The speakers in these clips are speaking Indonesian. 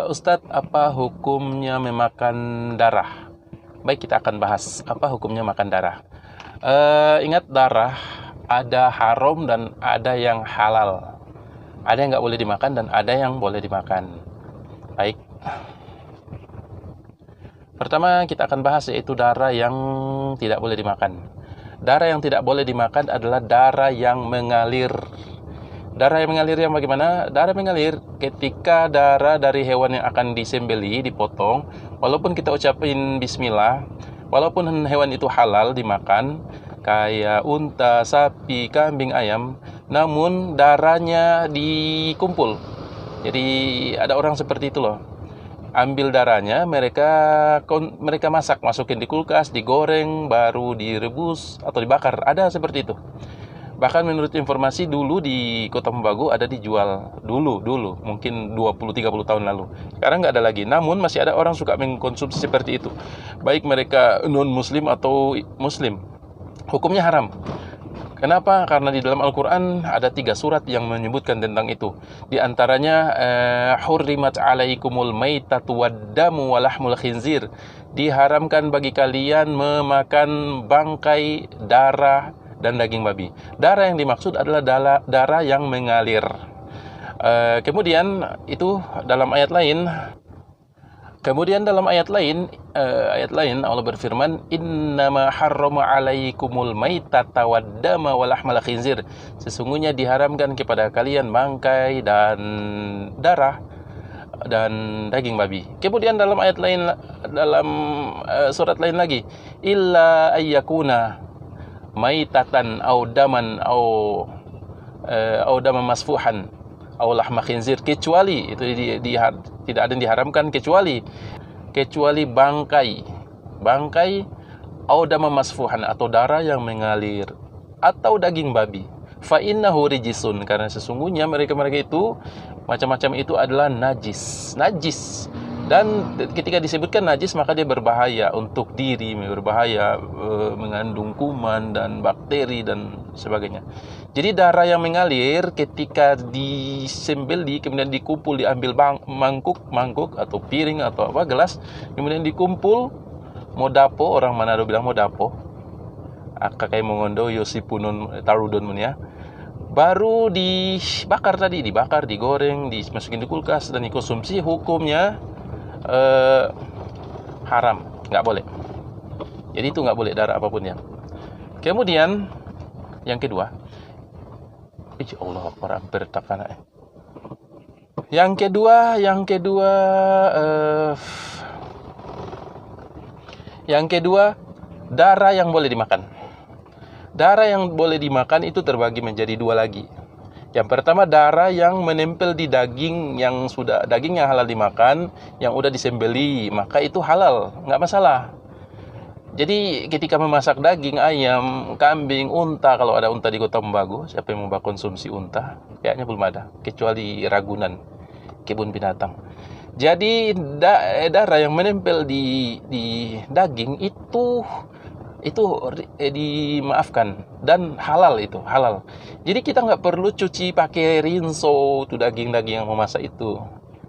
Ustadz, apa hukumnya memakan darah? Baik, kita akan bahas apa hukumnya makan darah. Ingat, darah ada haram dan ada yang halal. Ada yang nggak boleh dimakan dan ada yang boleh dimakan. Baik. Pertama kita akan bahas yaitu darah yang tidak boleh dimakan. Darah yang tidak boleh dimakan adalah darah yang mengalir. Darah yang mengalir yang bagaimana? Darah mengalir ketika darah dari hewan yang akan disembeli, dipotong, walaupun kita ucapin bismillah, walaupun hewan itu halal dimakan, kayak unta, sapi, kambing, ayam, namun darahnya dikumpul. Jadi ada orang seperti itu loh. Ambil darahnya, mereka masak, masukin di kulkas, digoreng, baru direbus atau dibakar. Ada seperti itu. Bahkan menurut informasi dulu di Kota Mobagu ada dijual dulu mungkin 20-30 tahun lalu. Sekarang nggak ada lagi. Namun masih ada orang suka mengkonsumsi seperti itu. Baik mereka non-muslim atau muslim. Hukumnya haram. Kenapa? Karena di dalam Al-Quran ada 3 surat yang menyebutkan tentang itu. Di antaranya hurrimat alaikumul maitatu waddamu walahmul khinzir. Diharamkan bagi kalian memakan bangkai, darah, dan daging babi. Darah yang dimaksud adalah darah yang mengalir. Kemudian dalam ayat lain Allah berfirman, innama harrama alaikumul maitata waddama walahmal khinzir. Sesungguhnya diharamkan kepada kalian bangkai dan darah dan daging babi. Kemudian dalam ayat lain, dalam surat lain lagi, illa ayyakuna maitatan au daman au daman masfuhan au lahma khinzir, kecuali itu tidak ada yang diharamkan kecuali bangkai au daman masfuhan atau darah yang mengalir atau daging babi. Fa innahu rijisun, karena sesungguhnya mereka itu macam-macam itu adalah najis. Dan ketika disebutkan najis, maka dia berbahaya untuk diri, berbahaya, mengandung kuman dan bakteri dan sebagainya. Jadi darah yang mengalir ketika disembeli, kemudian dikumpul, diambil mangkuk atau piring atau gelas, kemudian dikumpul, modapo, orang Manado bilang modapo, akakai mongondo yosipunun tarudon mun ya. Baru dibakar, digoreng, dimasukin di kulkas dan dikonsumsi, hukumnya haram, nggak boleh. Jadi itu nggak boleh darah apapun ya. Kemudian yang kedua, Allah hampir takana. Yang kedua, darah yang boleh dimakan. Darah yang boleh dimakan itu terbagi menjadi 2 lagi. Yang pertama, darah yang menempel di daging yang halal dimakan, yang udah disembeli, maka itu halal, nggak masalah. Jadi ketika memasak daging ayam, kambing, unta, kalau ada unta di Kota Mobagu, siapa yang mau konsumsi unta? Kayaknya belum ada, kecuali Ragunan, kebun binatang. Jadi darah yang menempel di daging itu dimaafkan dan halal, itu halal. Jadi kita nggak perlu cuci pakai rinso tuh daging-daging yang memasak itu.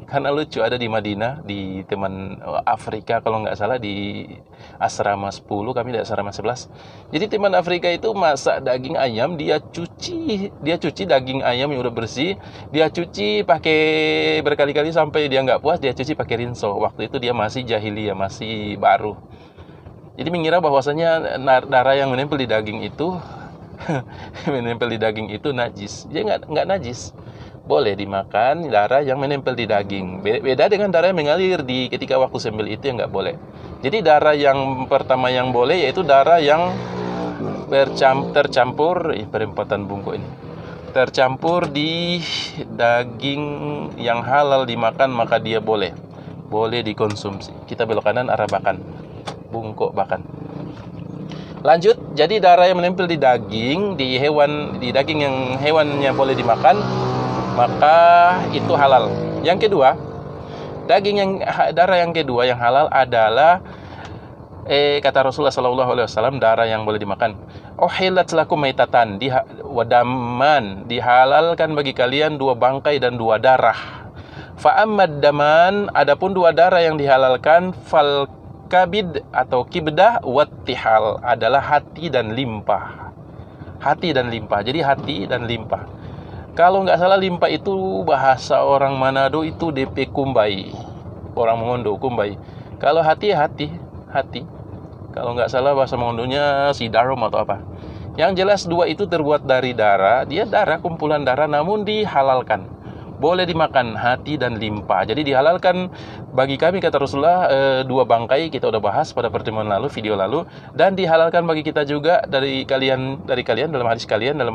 Karena lucu, ada di Madinah, di teman Afrika kalau nggak salah, di asrama 10, kami di asrama 11. Jadi teman Afrika itu masak daging ayam, dia cuci daging ayam yang udah bersih, dia cuci pakai berkali-kali sampai dia nggak puas, dia cuci pakai rinso. Waktu itu dia masih jahiliyah, masih baru. Jadi mengira bahwasanya darah yang menempel di daging itu najis. Dia nggak najis. Boleh dimakan darah yang menempel di daging. Beda dengan darah yang mengalir ketika waktu sembel, itu yang nggak boleh. Jadi darah yang pertama yang boleh yaitu darah yang tercampur perempatan bungkuk ini. Tercampur di daging yang halal dimakan, maka dia boleh dikonsumsi. Kita belok kanan, arah bakan. Bungkuk bahkan. Lanjut, jadi darah yang menempel di daging, di daging yang hewannya boleh dimakan, maka itu halal. Yang kedua, darah yang kedua yang halal adalah kata Rasulullah SAW, darah yang boleh dimakan. Uhillat lakum maitatan wadaman, dihalalkan bagi kalian 2 bangkai dan 2 darah. Fa ammad daman, adapun dua darah yang dihalalkan, fal kabid atau kibdah wattihal adalah hati dan limpah. Hati dan limpah. Jadi hati dan limpah. Kalau nggak salah limpah itu bahasa orang Manado itu DP kumbai. Orang Mongondo kumbai. Kalau hati ya hati. Kalau nggak salah bahasa Mongondonya sidarom atau apa. Yang jelas dua itu terbuat dari darah. Dia darah, kumpulan darah, namun dihalalkan. Boleh dimakan hati dan limpah. Jadi dihalalkan bagi kami, kata Rasulullah, dua bangkai kita udah bahas pada pertemuan lalu, video lalu, dan dihalalkan bagi kita juga dari kalian dalam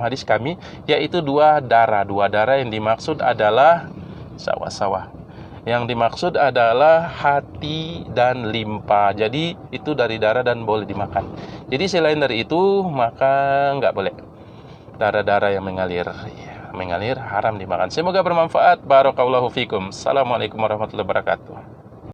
hadis kami, yaitu dua darah. Dua darah yang dimaksud adalah sawah-sawah. Yang dimaksud adalah hati dan limpah. Jadi itu dari darah dan boleh dimakan. Jadi selain dari itu maka nggak boleh. Darah-darah yang mengalir haram dimakan. Semoga bermanfaat. Barakallahu fikum. Assalamualaikum warahmatullahi wabarakatuh.